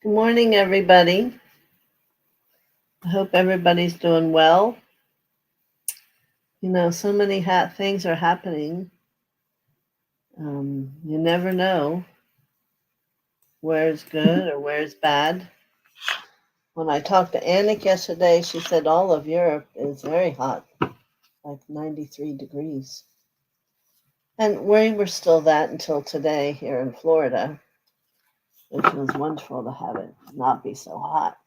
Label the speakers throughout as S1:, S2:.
S1: Good morning, everybody. I hope everybody's doing well. So many things are happening. You never know where's good or where's bad. When I talked to Anik yesterday, she said all of Europe is very hot, like 93 degrees. And we were still that until today here in Florida, which was wonderful to have it not be so hot.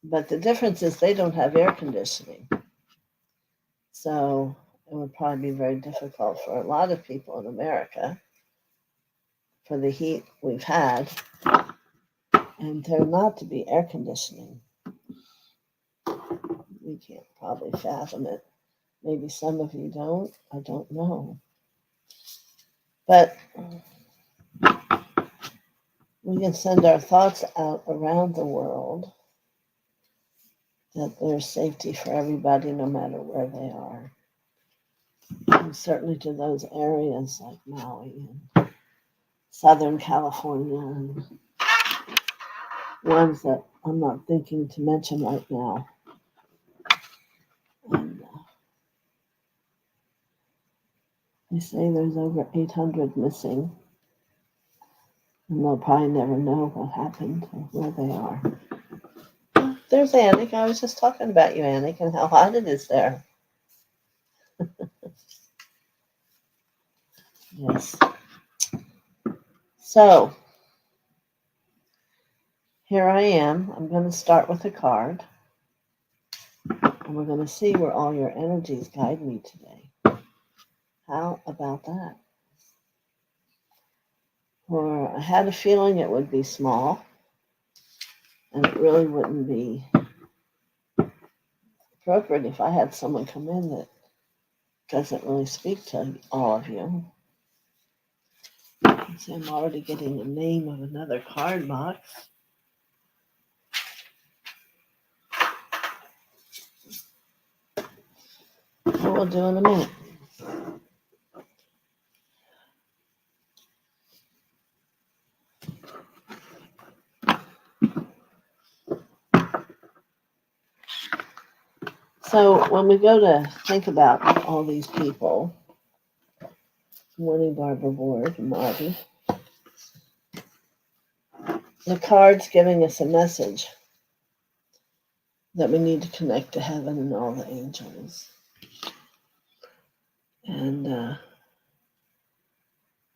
S1: But the difference is they don't have air conditioning. So it would probably be very difficult for a lot of people in America for the heat we've had, and there not to be air conditioning. We can't probably fathom it. Maybe some of you don't. I don't know. But we can send our thoughts out around the world that there's safety for everybody no matter where they are. And certainly to those areas like Maui and Southern California and ones that I'm not thinking to mention right now. And they say there's over 800 missing, and they'll probably never know what happened or where they are. There's Anik. I was just talking about you, Anik, and how hot it is there. Yes. So, here I am. I'm going to start with a card, and we're going to see where all your energies guide me today. How about that? Or I had a feeling it would be small, and it really wouldn't be appropriate if I had someone come in that doesn't really speak to all of you. So I'm already getting the name of another card box. So we'll do in a minute. So when we go to think about all these people, Morning Barbara Ward and Marty, the card's giving us a message that we need to connect to heaven and all the angels. And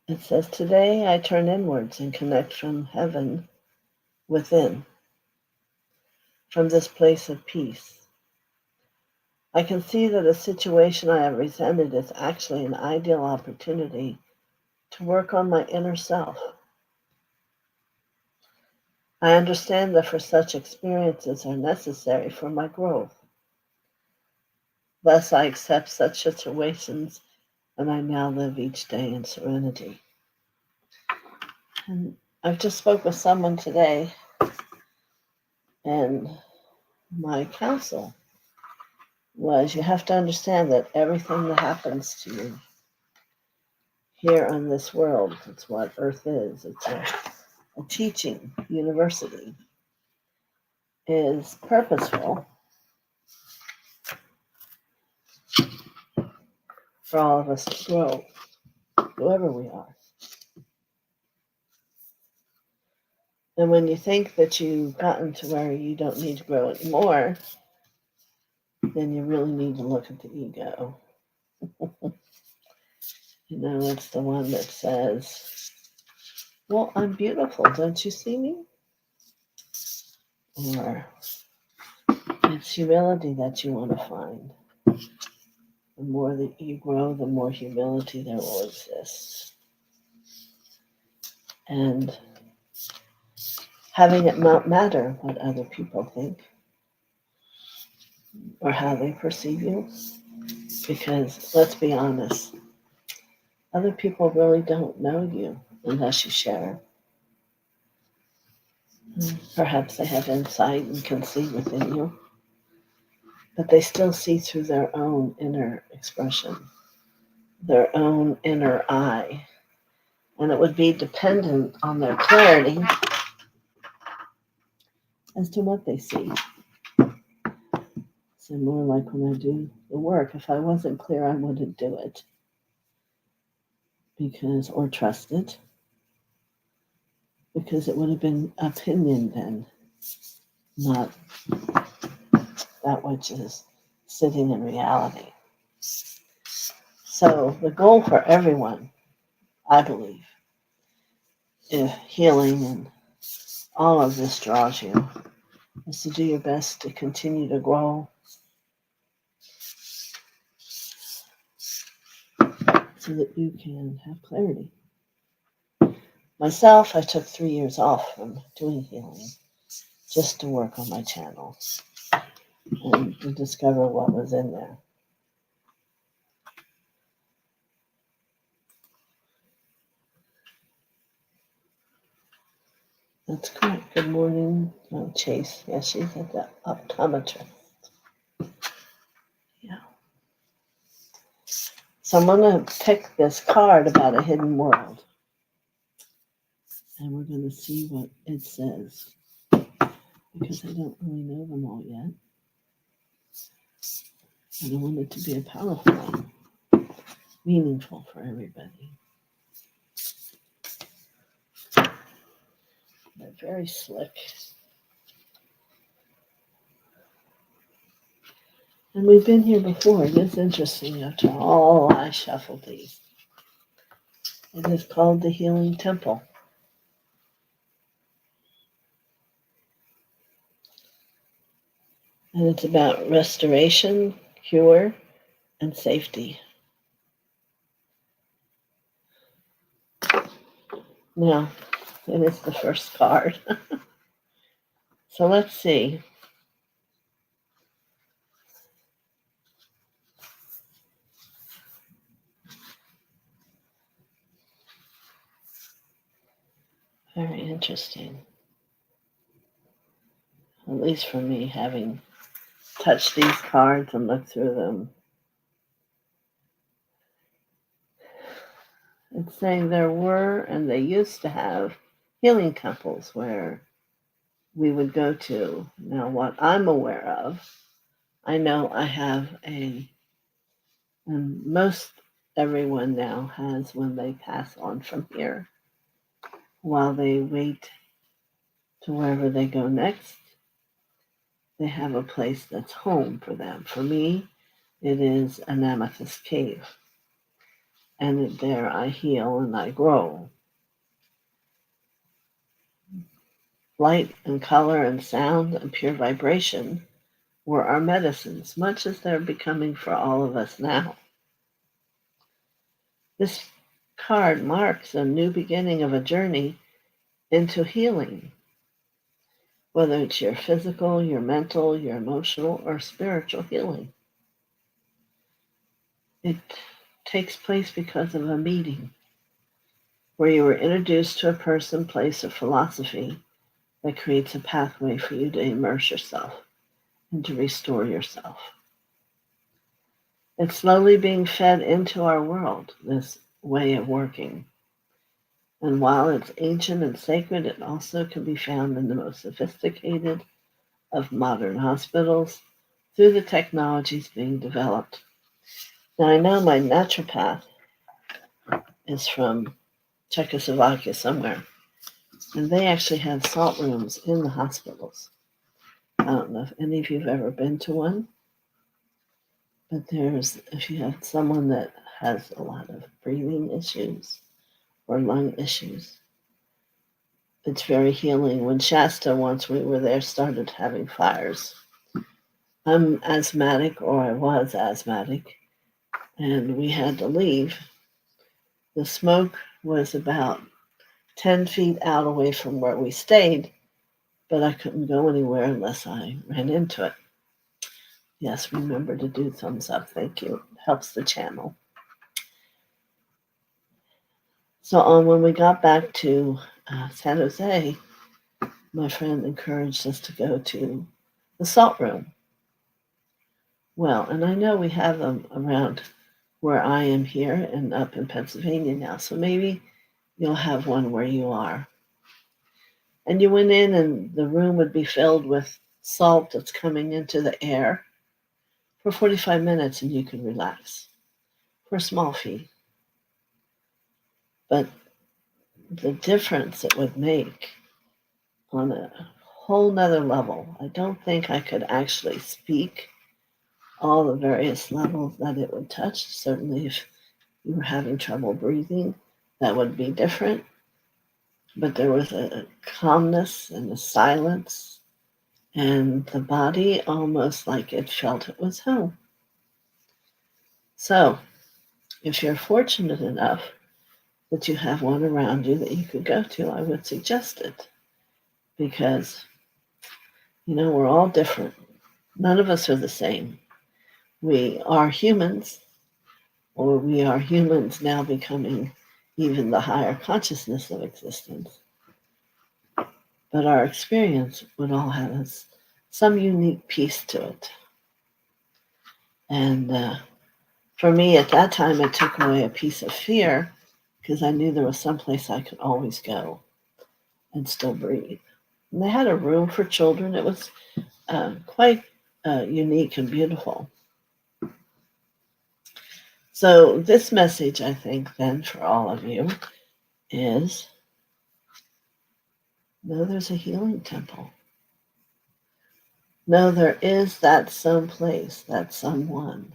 S1: it says, today I turn inwards and connect from heaven within, from this place of peace. I can see that a situation I have resented is actually an ideal opportunity to work on my inner self. I understand that for such experiences are necessary for my growth. Thus, I accept such situations, and I now live each day in serenity. And I've just spoke with someone today, and my counsel was, you have to understand that everything that happens to you here on this world, it's what Earth is, it's a teaching university, is purposeful for all of us to grow, whoever we are. And when you think that you've gotten to where you don't need to grow anymore, then you really need to look at the ego. It's the one that says, well, I'm beautiful, don't you see me? Or it's humility that you want to find. The more that you grow, the more humility there will exist. And having it not matter what other people think or how they perceive you. Because let's be honest, other people really don't know you unless you share. Perhaps they have insight and can see within you, but they still see through their own inner expression, their own inner eye. And it would be dependent on their clarity as to what they see. So more like when I do the work, if I wasn't clear, I wouldn't do it or trust it, because it would have been opinion then, not that which is sitting in reality. So the goal for everyone, I believe, if healing and all of this draws you, is to do your best to continue to grow so that you can have clarity. Myself, I took 3 years off from doing healing just to work on my channel and to discover what was in there. That's correct. Good morning, Chase. Yeah, she's at the optometrist. Yeah. So I'm going to pick this card about a hidden world. And we're going to see what it says, because I don't really know them all yet. And I want it to be a powerful one, meaningful for everybody. They're very slick. And we've been here before. It is interesting after all I shuffled these. It is called the Healing Temple. And it's about restoration, cure, and safety. Now, it is the first card. So let's see. Very interesting. At least for me, having touched these cards and looked through them. It's saying there were, and they used to have, healing temples where we would go to. Now, what I'm aware of, I know I have and most everyone now has when they pass on from here, while they wait to wherever they go next, they have a place that's home for them. For me, it is an amethyst cave. And there I heal and I grow. Light and color and sound and pure vibration were our medicines, much as they're becoming for all of us now. This card marks a new beginning of a journey into healing, whether it's your physical, your mental, your emotional, or spiritual healing. It takes place because of a meeting where you were introduced to a person, place, or philosophy that creates a pathway for you to immerse yourself and to restore yourself. It's slowly being fed into our world, this way of working. And while it's ancient and sacred, it also can be found in the most sophisticated of modern hospitals through the technologies being developed. Now, I know my naturopath is from Czechoslovakia somewhere, and they actually have salt rooms in the hospitals. I don't know if any of you have ever been to one, but if you have someone that has a lot of breathing issues or lung issues, it's very healing. When Shasta, once we were there, started having fires, I'm asthmatic, or I was asthmatic, and we had to leave. The smoke was about 10 feet out away from where we stayed, but I couldn't go anywhere unless I ran into it. Yes, remember to do thumbs up. Thank you. It helps the channel. So when we got back to San Jose, my friend encouraged us to go to the salt room. Well, and I know we have them around where I am here and up in Pennsylvania now, so maybe you'll have one where you are. and you went in and the room would be filled with salt that's coming into the air for 45 minutes and you could relax for a small fee. But the difference it would make on a whole nother level, I don't think I could actually speak all the various levels that it would touch. Certainly if you were having trouble breathing, that would be different. But there was a calmness and a silence, and the body almost like it felt it was home. So, if you're fortunate enough that you have one around you that you could go to, I would suggest it. Because, we're all different. None of us are the same. We are humans, or we are humans now becoming even the higher consciousness of existence. But our experience would all have some unique piece to it. And for me, at that time, it took away a piece of fear because I knew there was someplace I could always go and still breathe. And they had a room for children. It was quite unique and beautiful. So this message, I think, then, for all of you is, no, there's a healing temple. No, there is that someplace, that someone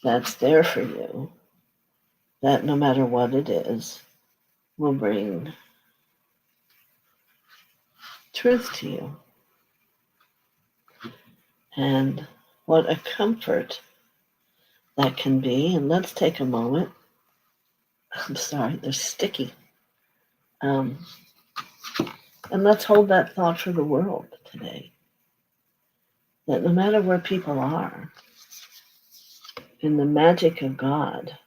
S1: that's there for you, that no matter what it is, will bring truth to you. And what a comfort that can be. And let's take a moment. I'm sorry, they're sticky. And let's hold that thought for the world today. That no matter where people are, in the magic of God,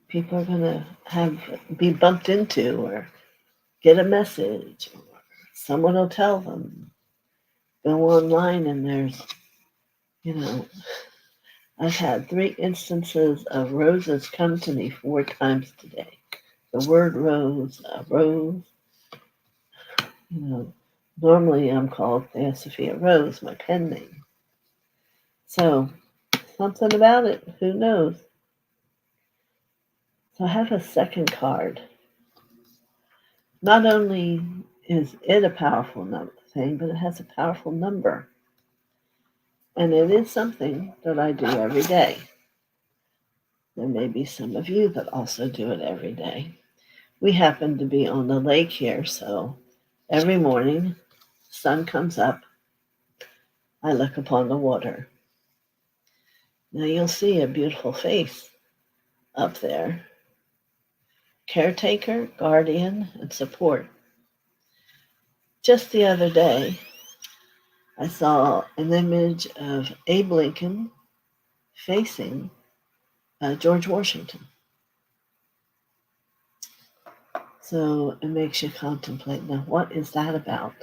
S1: people are going to be bumped into or get a message, or someone will tell them. Go online and there's, I've had 3 instances of roses come to me 4 times today. The word rose, rose. Normally I'm called TheoSophia Rose, my pen name. So something about it, who knows? So I have a second card. Not only is it a powerful thing, but it has a powerful number. And it is something that I do every day. There may be some of you that also do it every day. We happen to be on the lake here, so every morning, sun comes up, I look upon the water. Now you'll see a beautiful face up there. Caretaker, guardian, and support. Just the other day, I saw an image of Abe Lincoln facing George Washington. So it makes you contemplate, now what is that about?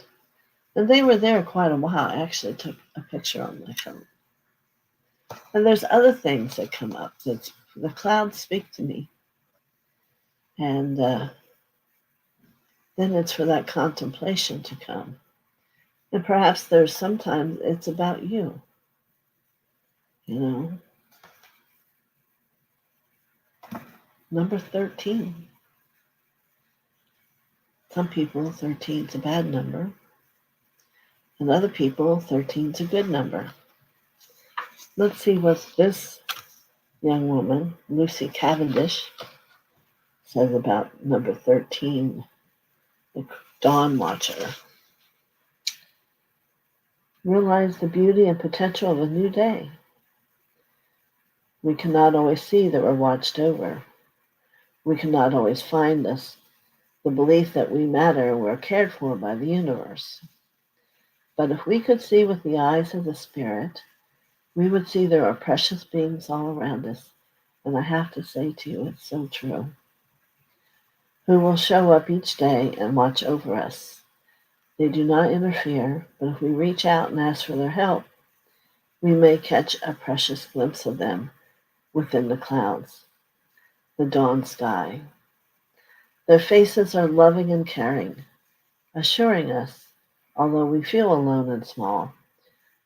S1: And they were there quite a while. I actually took a picture on my phone. And there's other things that come up. That the clouds speak to me. And then it's for that contemplation to come. And perhaps there's sometimes it's about you. Number 13. Some people, 13 is a bad number. And other people, 13 is a good number. Let's see what this young woman, Lucy Cavendish, says about number 13, the Dawn Watcher. Realize the beauty and potential of a new day. We cannot always see that we're watched over. We cannot always find us the belief that we matter and we're cared for by the universe. But if we could see with the eyes of the Spirit, we would see there are precious beings all around us. And I have to say to you, it's so true. Who will show up each day and watch over us. They do not interfere, but if we reach out and ask for their help, we may catch a precious glimpse of them within the clouds. the dawn sky. Their faces are loving and caring, assuring us, although we feel alone and small,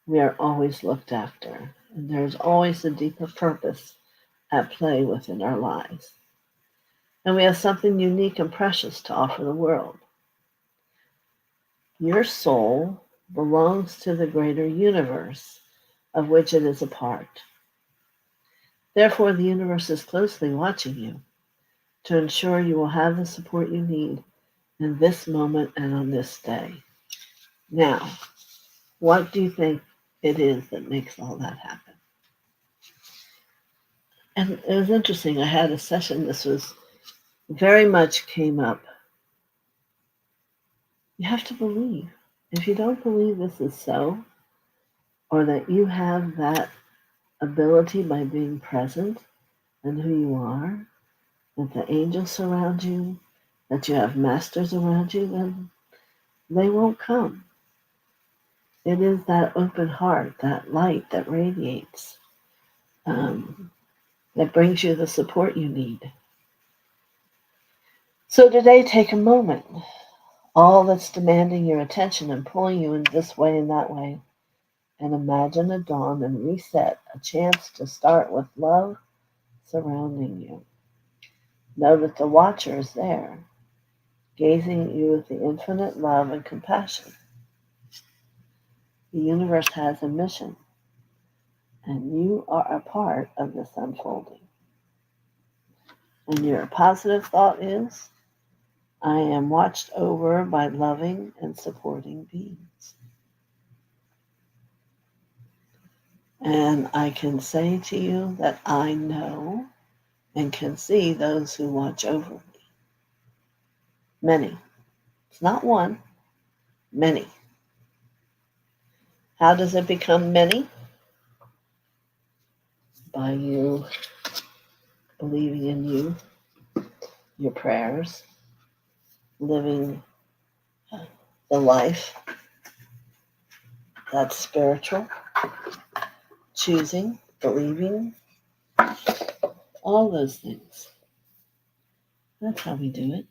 S1: we are always looked after, and there is always a deeper purpose at play within our lives. And we have something unique and precious to offer the world. Your soul belongs to the greater universe of which it is a part. Therefore, the universe is closely watching you to ensure you will have the support you need in this moment and on this day. Now, what do you think it is that makes all that happen? And it was interesting. I had a session. This was very much came up. You have to believe. If you don't believe this is so, or that you have that ability by being present and who you are, that the angels surround you, that you have masters around you, then they won't come. It is that open heart, that light that radiates, that brings you the support you need. So today, take a moment. All that's demanding your attention and pulling you in this way and that way, and imagine a dawn and reset, a chance to start with love surrounding you. Know that the watcher is there, gazing at you with the infinite love and compassion. The universe has a mission, and you are a part of this unfolding. And your positive thought is, I am watched over by loving and supporting beings. And I can say to you that I know and can see those who watch over me. Many. It's not one, many. How does it become many? By you believing in you, your prayers, living the life that's spiritual, choosing, believing, all those things. That's how we do it.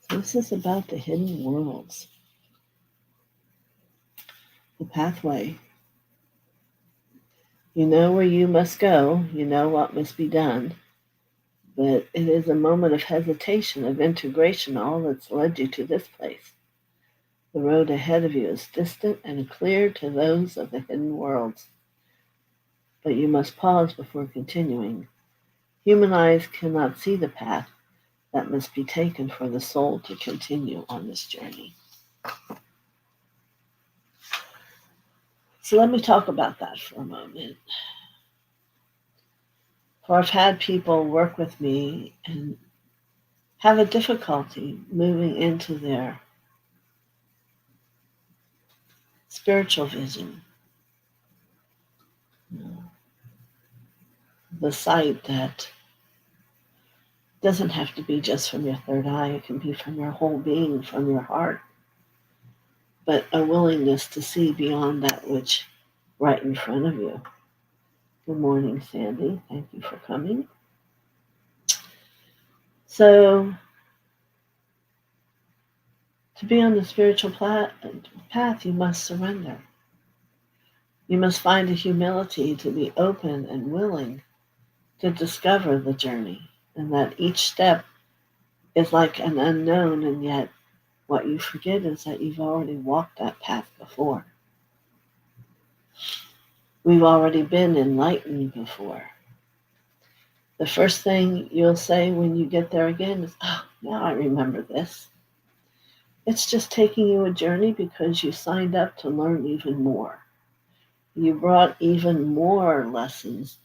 S1: So this is about the hidden worlds, the pathway. You know where you must go, you know what must be done, but it is a moment of hesitation, of integration, all that's led you to this place. The road ahead of you is distant and clear to those of the hidden worlds, but you must pause before continuing. Human eyes cannot see the path that must be taken for the soul to continue on this journey. So let me talk about that for a moment. For I've had people work with me and have a difficulty moving into their spiritual vision. The sight that doesn't have to be just from your third eye, it can be from your whole being, from your heart, but a willingness to see beyond that which right in front of you. Good morning, Sandy. Thank you for coming. So, to be on the spiritual path, you must surrender. You must find a humility to be open and willing to discover the journey, and that each step is like an unknown, and yet what you forget is that you've already walked that path before. We've already been enlightened before. The first thing you'll say when you get there again is, oh, now I remember this. It's just taking you a journey because you signed up to learn even more. You brought even more lessons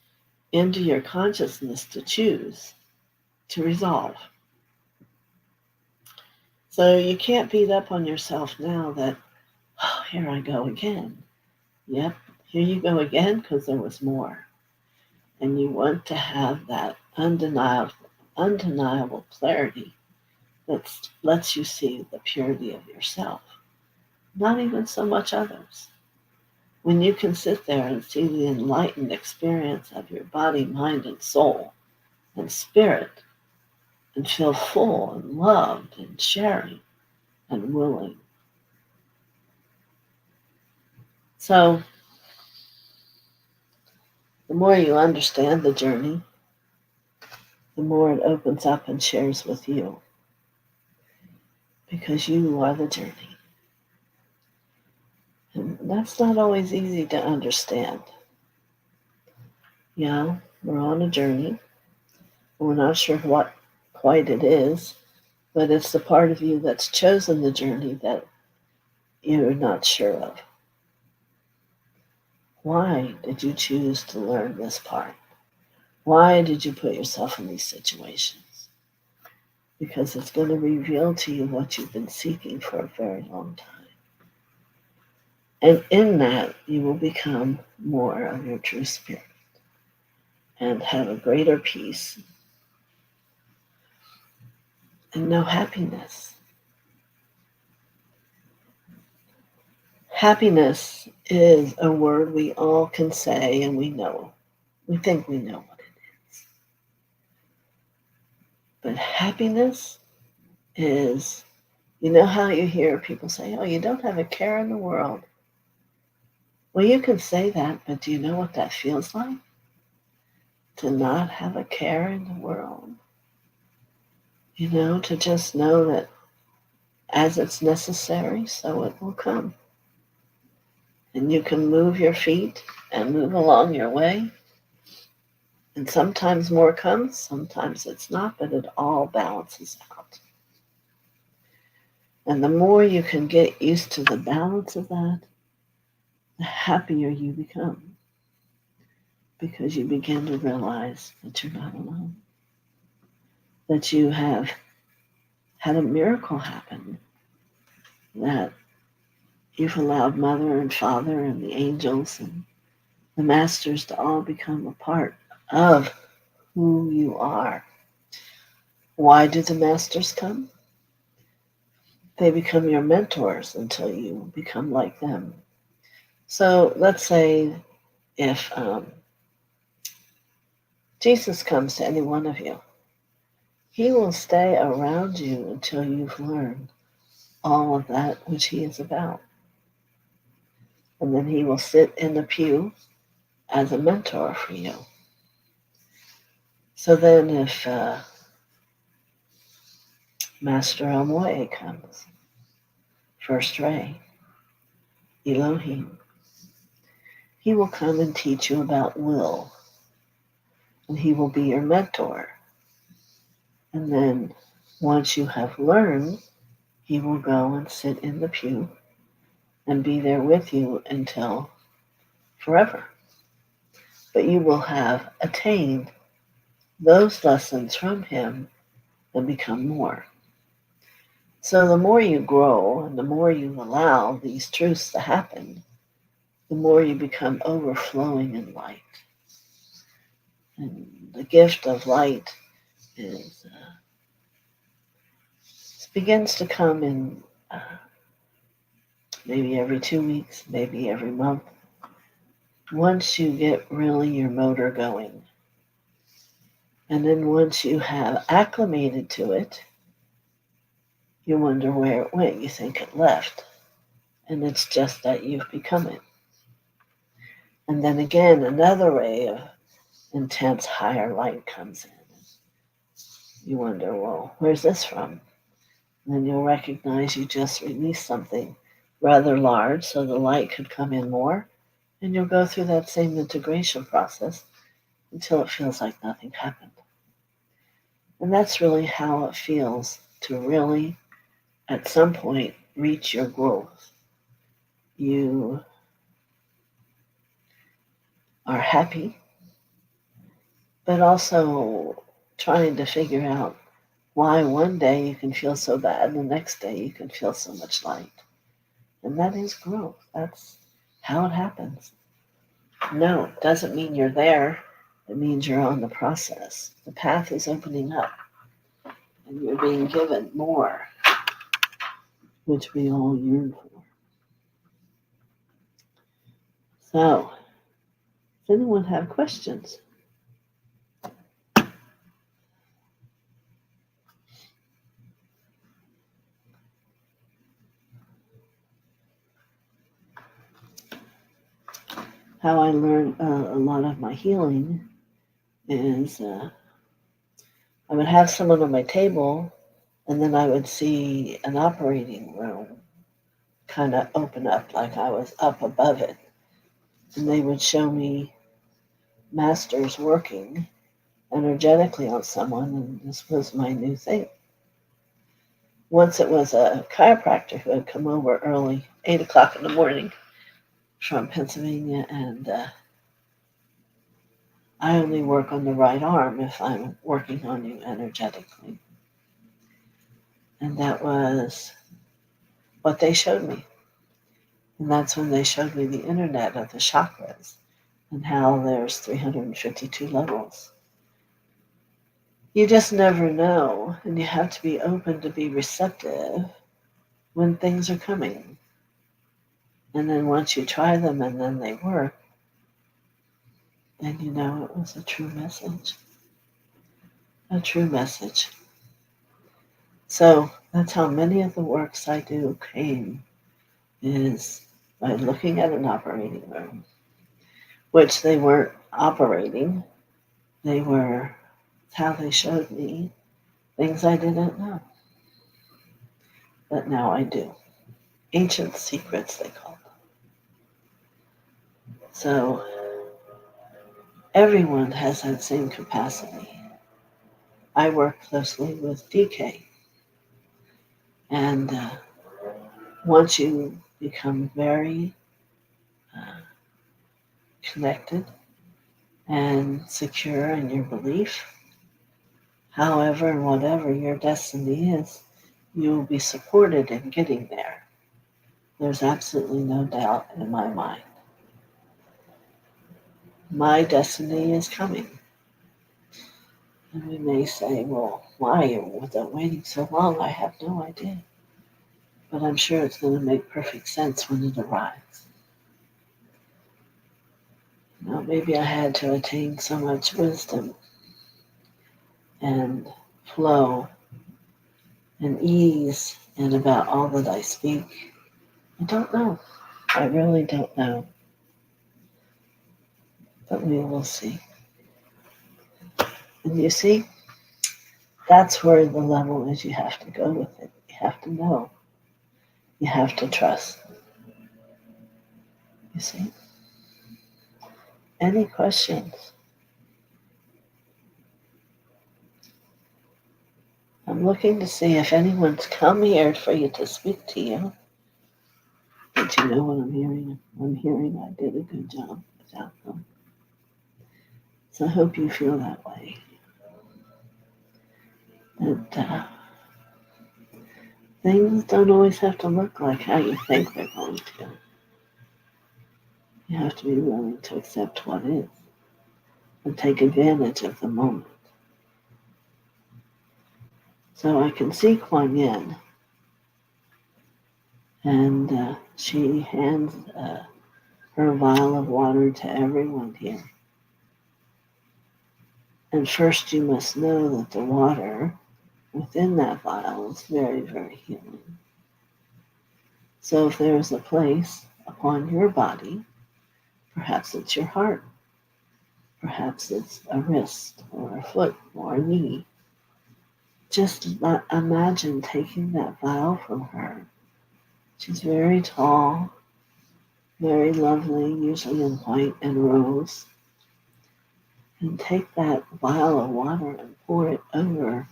S1: into your consciousness to choose, to resolve. So you can't beat up on yourself now that, oh, here I go again. Yep, here you go again because there was more. And you want to have that undeniable clarity that lets you see the purity of yourself, not even so much others. When you can sit there and see the enlightened experience of your body, mind, and soul and spirit, and feel full and loved and sharing and willing. So, the more you understand the journey, the more it opens up and shares with you, because you are the journey. And that's not always easy to understand. Yeah, we're on a journey. We're not sure what quite it is, but it's the part of you that's chosen the journey that you're not sure of. Why did you choose to learn this part? Why did you put yourself in these situations? Because it's going to reveal to you what you've been seeking for a very long time. And in that, you will become more of your true spirit and have a greater peace and know happiness. Happiness is a word we all can say and we know. We think we know what it is. But happiness is, you know how you hear people say, oh, you don't have a care in the world. Well, you can say that, but do you know what that feels like? To not have a care in the world. You know, to just know that as it's necessary, so it will come. And you can move your feet and move along your way. And sometimes more comes, sometimes it's not, but it all balances out. And the more you can get used to the balance of that, the happier you become. Because you begin to realize that you're not alone. That you have had a miracle happen. That you've allowed Mother and Father and the angels and the masters to all become a part of who you are. Why do the masters come? They become your mentors until you become like them. So let's say if Jesus comes to any one of you, he will stay around you until you've learned all of that which he is about. And then he will sit in the pew as a mentor for you. So then if Master Elmoye comes, First Ray, Elohim, he will come and teach you about will. And he will be your mentor. And then once you have learned, he will go and sit in the pew and be there with you until forever. But you will have attained those lessons from him and become more. So the more you grow and the more you allow these truths to happen, the more you become overflowing in light. And the gift of light is begins to come in maybe every 2 weeks, maybe every month. Once you get really your motor going. And then once you have acclimated to it, you wonder where it went. You think it left. And it's just that you've become it. And then again, another ray of intense higher light comes in. You wonder, well, where's this from? And then you'll recognize you just released something rather large so the light could come in more. And you'll go through that same integration process until it feels like nothing happened. And that's really how it feels to really, at some point, reach your growth. You are happy, but also trying to figure out why one day you can feel so bad and the next day you can feel so much light. And that is growth. That's how it happens. No, it doesn't mean you're there. It means you're on the process. The path is opening up and you're being given more, which we all yearn for. So, does anyone have questions? How I learned a lot of my healing is I would have someone on my table, and then I would see an operating room kind of open up like I was up above it. And they would show me masters working energetically on someone, and this was my new thing. Once it was a chiropractor who had come over early, 8 o'clock in the morning from Pennsylvania, and I only work on the right arm if I'm working on you energetically. And that was what they showed me. And that's when they showed me the internet of the chakras and how there's 352 levels. You just never know, and you have to be open to be receptive when things are coming. And then once you try them and then they work, then you know it was a true message. A true message. So that's how many of the works I do came, is by looking at an operating room, which they weren't operating. They were how they showed me things I didn't know. But now I do. Ancient secrets, they call them. So everyone has that same capacity. I work closely with DK. And once you become very connected and secure in your belief, however and whatever your destiny is, you will be supported in getting there. There's absolutely no doubt in my mind. My destiny is coming. And we may say, well, why? Without waiting so long, I have no idea. But I'm sure it's going to make perfect sense when it arrives. Maybe I had to attain so much wisdom and flow and ease and about all that I speak. I don't know. I really don't know. But we will see. And you see, that's where the level is. You have to go with it. You have to know. You have to trust. You see? Any questions? I'm looking to see if anyone's come here for you to speak to you. But you know what I'm hearing? I'm hearing I did a good job without them. So I hope you feel that way. That things don't always have to look like how you think they're going to. You have to be willing to accept what is and take advantage of the moment. So I can see Kuan Yin, and she hands her vial of water to everyone here. And first you must know that the water within that vial is very, very healing. So if there is a place upon your body, perhaps it's your heart, perhaps it's a wrist or a foot or a knee, just imagine taking that vial from her. She's very tall, very lovely, usually in white and rose. And take that vial of water and pour it over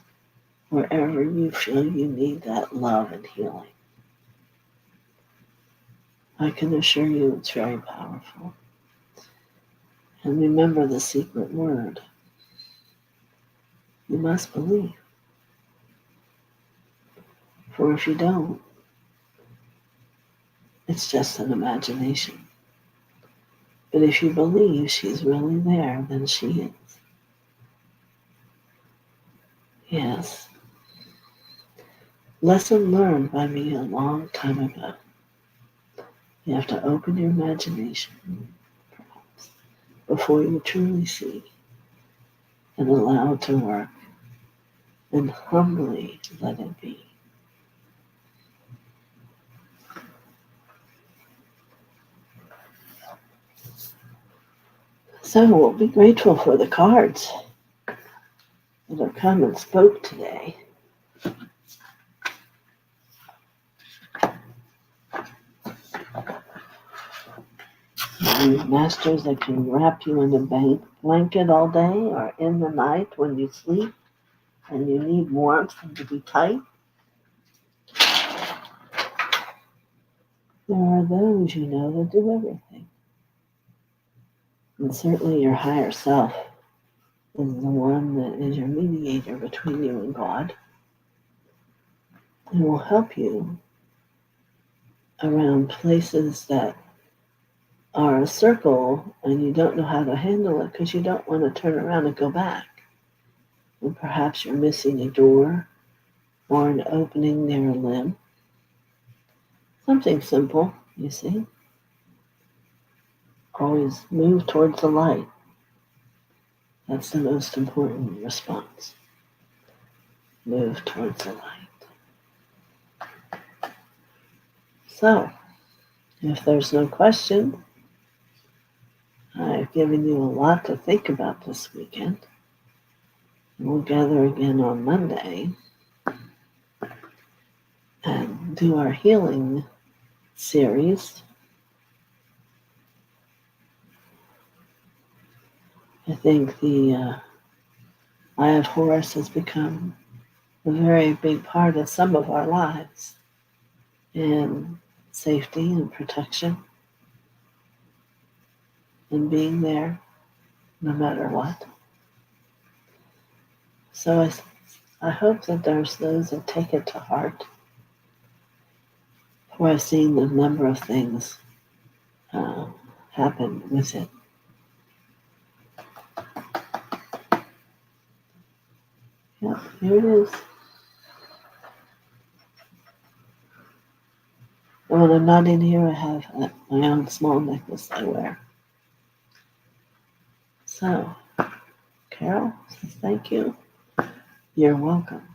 S1: wherever you feel you need that love and healing. I can assure you it's very powerful. And remember the secret word. You must believe. For if you don't, it's just an imagination. But if you believe she's really there, then she is. Yes. Lesson learned by me a long time ago. You have to open your imagination before you truly see and allow it to work and humbly let it be. So we'll be grateful for the cards that have come and spoke today. These masters that can wrap you in a blanket all day or in the night when you sleep and you need warmth and to be tight. There are those, that do everything. And certainly your higher self is the one that is your mediator between you and God and will help you around places that are a circle and you don't know how to handle it because you don't want to turn around and go back. And perhaps you're missing a door or an opening near a limb. Something simple, you see. Always move towards the light. That's the most important response. Move towards the light. So, if there's no question, I've given you a lot to think about this weekend. We'll gather again on Monday and do our healing series. I think the Eye of Horus has become a very big part of some of our lives in safety and protection and being there no matter what. So I hope that there's those that take it to heart. For I've seen a number of things happen with it. Yep, here it is. And when I'm not in here, I have my own small necklace I wear. So, Carol says thank you. You're welcome.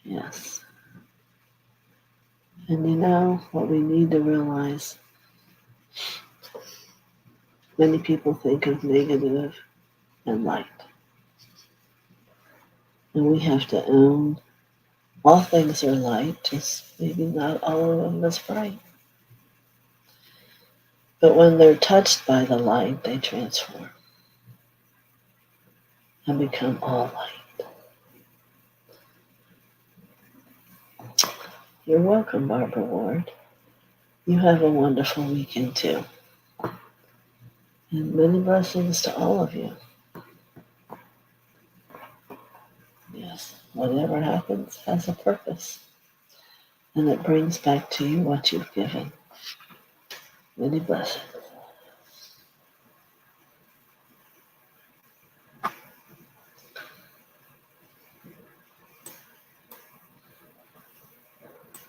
S1: Yes. And what we need to realize, many people think of negative and light. And we have to own all things are light, just maybe not all of them is bright. But when they're touched by the light, they transform and become all light. You're welcome, Barbara Ward. You have a wonderful weekend too. And many blessings to all of you. Yes, whatever happens has a purpose. And it brings back to you what you've given. Many blessings.